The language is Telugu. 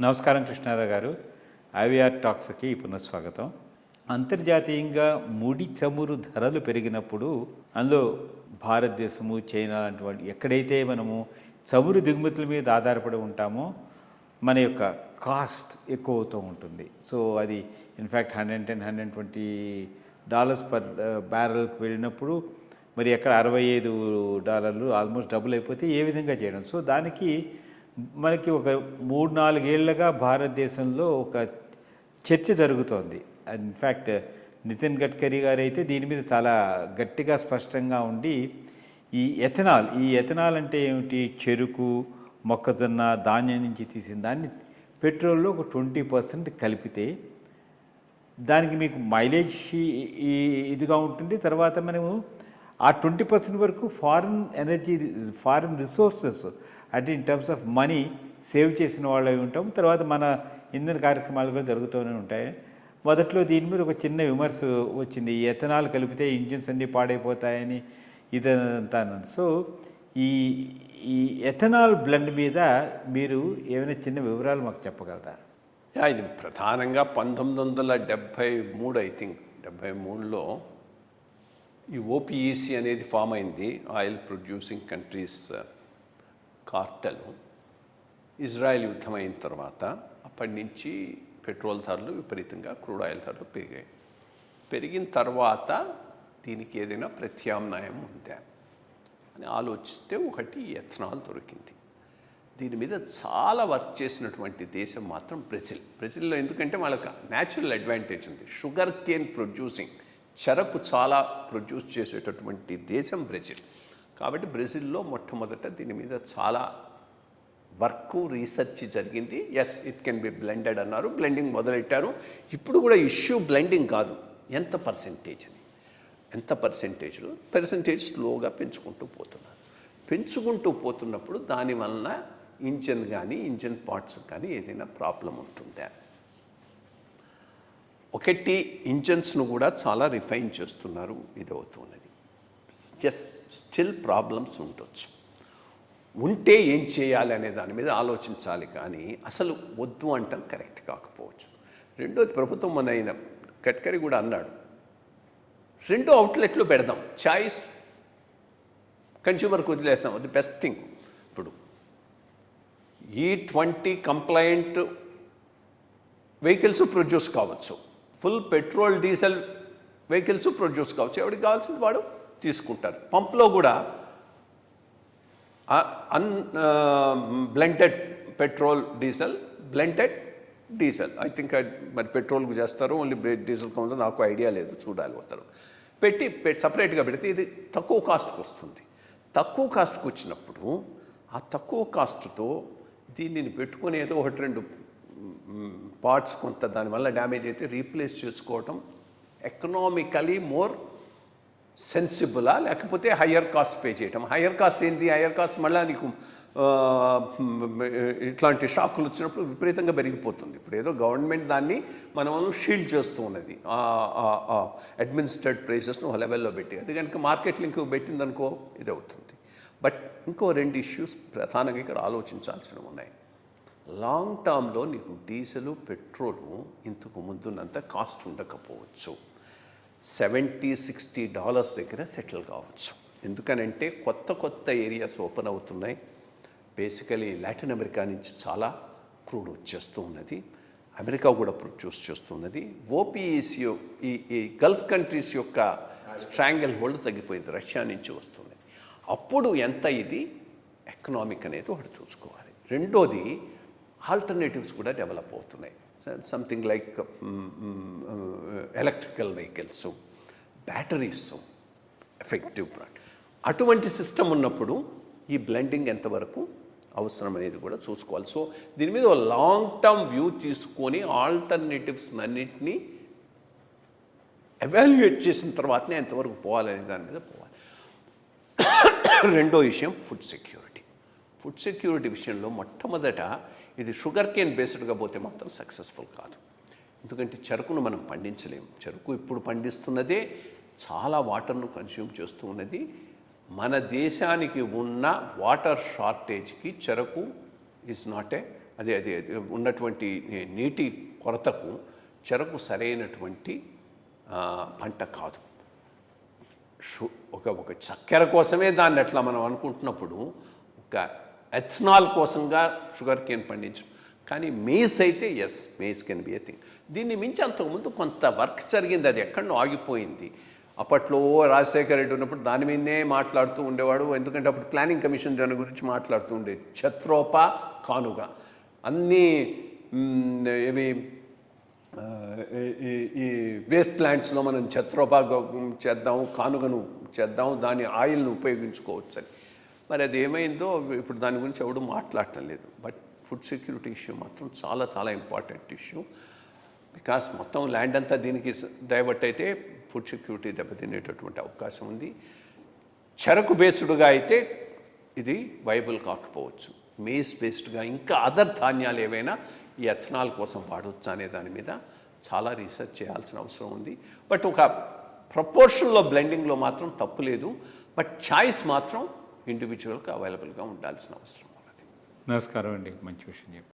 నమస్కారం కృష్ణారావు గారు. ఐవీఆర్ టాక్స్కి పునఃస్వాగతం. అంతర్జాతీయంగా ముడి చమురు ధరలు పెరిగినప్పుడు అందులో భారతదేశము, చైనా లాంటి వాళ్ళు ఎక్కడైతే మనము చమురు దిగుమతుల మీద ఆధారపడి ఉంటామో మన యొక్క కాస్ట్ ఎక్కువ అవుతూ ఉంటుంది. సో అది ఇన్ఫ్యాక్ట్ $110-120 పర్ బ్యారెల్కి వెళ్ళినప్పుడు మరి ఎక్కడ $65 ఆల్మోస్ట్ డబుల్ అయిపోతే ఏ విధంగా చేయడం. సో దానికి మనకి ఒక 3-4 ఏళ్లుగా భారతదేశంలో ఒక చర్చ జరుగుతోంది. ఇన్ఫ్యాక్ట్ నితిన్ గడ్కరీ గారు అయితే దీని మీద చాలా గట్టిగా స్పష్టంగా ఉండి ఈ ఎథనాల్ అంటే ఏమిటి, చెరుకు, మొక్కజొన్న, ధాన్యం నుంచి తీసిన దాన్ని పెట్రోల్లో ఒక 20% కలిపితే దానికి మీకు మైలేజ్ ఇదిగా ఉంటుంది. తర్వాత మనము ఆ 20% వరకు ఫారిన్ రిసోర్సెస్ అంటే in terms of money save చేసిన వాళ్ళు ఉంటాం. తర్వాత మన ఇంధన కార్యక్రమాలు కూడా జరుగుతూనే ఉంటాయి. మొదట్లో దీని మీద ఒక చిన్న విమర్శ వచ్చింది, ఈ ఎథనాల్ కలిపితే ఇంజిన్స్ అన్నీ పాడైపోతాయని ఇదంతా. సో ఈ ఎథనాల్ బ్లెండ్ మీద మీరు ఏమైనా చిన్న వివరాలు మాకు చెప్పగలరా? ఇది ప్రధానంగా 1973 ఐ థింక్ 73లో ఈ ఓపీఈసీ అనేది ఫామ్ అయింది, oil producing countries Cartel. Israel యుద్ధం అయిన తర్వాత అప్పటి నుంచి పెట్రోల్ ధరలు విపరీతంగా, క్రూడ్ ఆయిల్ ధరలు పెరిగాయి. పెరిగిన తర్వాత దీనికి ఏదైనా ప్రత్యామ్నాయం ఉందా అని ఆలోచిస్తే ఒకటి ఎథనాల్ దొరికింది. దీని మీద చాలా వర్క్ చేసినటువంటి దేశం మాత్రం బ్రెజిల్లో. ఎందుకంటే వాళ్ళకి న్యాచురల్ అడ్వాంటేజ్ ఉంది. షుగర్ కేన్ ప్రొడ్యూసింగ్, చెరకు చాలా ప్రొడ్యూస్ చేసేటటువంటి దేశం బ్రెజిల్. కాబట్టి బ్రెజిల్లో మొట్టమొదట దీని మీద చాలా వర్క్, రీసెర్చ్ జరిగింది. Yes, it can be blended అన్నారు, బ్లెండింగ్ మొదలెట్టారు. ఇప్పుడు కూడా ఇష్యూ బ్లెండింగ్ కాదు, ఎంత పర్సెంటేజ్ అని. ఎంత పర్సెంటేజ్ స్లోగా పెంచుకుంటూ పోతున్నప్పుడు దానివలన ఇంజన్ పార్ట్స్ కానీ ఏదైనా ప్రాబ్లం ఉంటుందా? ఒకటి, ఇంజన్స్ను కూడా చాలా రిఫైన్ చేస్తున్నారు, ఇది అవుతున్నది. ఎస్, స్టిల్ ప్రాబ్లమ్స్ ఉండొచ్చు. ఉంటే ఏం చేయాలి అనే దాని మీద ఆలోచించాలి, కానీ అసలు వద్దు అంటాం కరెక్ట్ కాకపోవచ్చు. రెండోది, ప్రభుత్వం మన అయిన గడ్కరీ కూడా అన్నాడు, 2 అవుట్లెట్లు పెడదాం, చాయిస్ కన్స్యూమర్కి వదిలేస్తాం, అది బెస్ట్ థింగ్. ఇప్పుడు E20 కంప్లైంట్ వెహికల్స్ ప్రొడ్యూస్ కావచ్చు, full petrol diesel vehicles produce కావచ్చు, ఎవరికి కావాల్సింది వాడు తీసుకుంటారు. పంప్లో కూడా blended petrol diesel, blended diesel I think మరి పెట్రోల్కి చేస్తారు, ఓన్లీ డీజిల్కి ఉందో నాకు ఐడియా లేదు, చూడాలి. పోతారు పెట్టి సపరేట్గా పెడితే ఇది తక్కువ కాస్ట్కి వస్తుంది. తక్కువ కాస్ట్కి వచ్చినప్పుడు ఆ తక్కువ కాస్ట్తో దీనిని పెట్టుకుని ఏదో 1-2 పార్ట్స్ కొంత దానివల్ల డ్యామేజ్ అయితే రీప్లేస్ చేసుకోవటం ఎకనామికలీ మోర్ సెన్సిబులా, లేకపోతే హయ్యర్ కాస్ట్ పే చేయటం? హయ్యర్ కాస్ట్ ఏంటి? హయ్యర్ కాస్ట్ మళ్ళీ నీకు ఇట్లాంటి షాకులు వచ్చినప్పుడు విపరీతంగా పెరిగిపోతుంది. ఇప్పుడు ఏదో గవర్నమెంట్ దాన్ని మనం షీల్డ్ చేస్తూ ఉన్నది, అడ్మినిస్ట్రేట్ ప్రైసెస్ను ఒక లెవెల్లో పెట్టి. అది కనుక మార్కెట్ లింక్ పెట్టిందనుకో ఇది అవుతుంది. బట్ ఇంకో 2 ఇష్యూస్ ప్రధానంగా ఇక్కడ ఆలోచించాల్సినవి ఉన్నాయి. లాంగ్ టర్మ్లో నీకు డీజిల్, పెట్రోలు ఇంతకు ముందున్నంత కాస్ట్ ఉండకపోవచ్చు, $70-60 దగ్గర సెటిల్ కావచ్చు. ఎందుకనంటే కొత్త ఏరియాస్ ఓపెన్ అవుతున్నాయి. బేసికలీ లాటిన్ అమెరికా నుంచి చాలా క్రూడ్ వచ్చేస్తూ ఉన్నది, అమెరికా కూడా ప్రొడ్యూస్ చేస్తున్నది. ఓపీఈసీ ఈ గల్ఫ్ కంట్రీస్ యొక్క స్ట్రాంగిల్ హోల్డ్ తగ్గిపోయింది, రష్యా నుంచి వస్తున్నది. అప్పుడు ఎంత ఇది ఎకనామిక్ అనేది ఒకటి చూసుకోవాలి. రెండోది, ఆల్టర్నేటివ్స్ కూడా డెవలప్ అవుతున్నాయి. Something like electrical vehicles, batteries, effective plant. అటువంటి సిస్టమ్ ఉన్నప్పుడు ఈ బ్లెండింగ్ ఎంతవరకు అవసరం అనేది కూడా చూసుకోవాలి. సో దీని మీద లాంగ్ టర్మ్ వ్యూ తీసుకొని ఆల్టర్నేటివ్స్ అన్నింటినీ ఎవాల్యుయేట్ చేసిన తర్వాతనే ఎంతవరకు పోవాలనే దాని మీద పోవాలి. రెండో విషయం, ఫుడ్ సెక్యూరిటీ విషయంలో మొట్టమొదట ఇది షుగర్ కేన్ బేస్డ్గా పోతే మాత్రం సక్సెస్ఫుల్ కాదు. ఎందుకంటే చెరుకును మనం పండించలేము. చెరుకు ఇప్పుడు పండిస్తున్నదే చాలా వాటర్ను కన్స్యూమ్ చేస్తూ ఉన్నది. మన దేశానికి ఉన్న వాటర్ షార్టేజ్కి చెరకు ఈజ్ నాట్ అదే ఉన్నటువంటి నీటి కొరతకు చెరకు సరైనటువంటి పంట కాదు. ఒక చక్కెర కోసమే దాన్ని ఎట్లా మనం అనుకుంటున్నప్పుడు ఒక ఎథనాల్ కోసంగా షుగర్ కేన్ పండించడం. కానీ మేస్ అయితే yes, mace can be a thing. దీన్ని మించి అంతకుముందు కొంత వర్క్ జరిగింది, అది ఎక్కడో ఆగిపోయింది. అప్పట్లో రాజశేఖర రెడ్డి ఉన్నప్పుడు దాని మీదనే మాట్లాడుతూ ఉండేవాడు. ఎందుకంటే అప్పుడు ప్లానింగ్ కమిషన్ దాని గురించి మాట్లాడుతూ ఉండేది. ఛత్రోప కానుగ అన్నీ ఏవి ఈ వేస్ట్ ల్యాండ్స్లో మనం ఛత్రోపా చేద్దాము, కానుగను చేద్దాము, దాని ఆయిల్ను ఉపయోగించుకోవచ్చు అని. మరి అది ఏమైందో ఇప్పుడు దాని గురించి ఎవడు మాట్లాడటం లేదు. బట్ ఫుడ్ సెక్యూరిటీ ఇష్యూ మాత్రం చాలా చాలా ఇంపార్టెంట్ ఇష్యూ. బికాస్ మొత్తం ల్యాండ్ అంతా దీనికి డైవర్ట్ అయితే ఫుడ్ సెక్యూరిటీ దెబ్బతినేటటువంటి అవకాశం ఉంది. చెరకు బేస్డ్గా అయితే ఇది వైబుల్ కాకపోవచ్చు. మేస్ బేస్డ్గా ఇంకా అదర్ ధాన్యాలు ఏవైనా ఈ ఎథనాల్ కోసం వాడవచ్చు అనే దాని మీద చాలా రీసెర్చ్ చేయాల్సిన అవసరం ఉంది. బట్ ఒక ప్రపోర్షన్లో బ్లెండింగ్లో మాత్రం తప్పు లేదు. బట్ చాయిస్ మాత్రం ఇండివిజువల్గా అవైలబుల్గా ఉండాల్సిన అవసరం ఉన్నది. నమస్కారం అండి, మంచి విషయం చెప్పారు.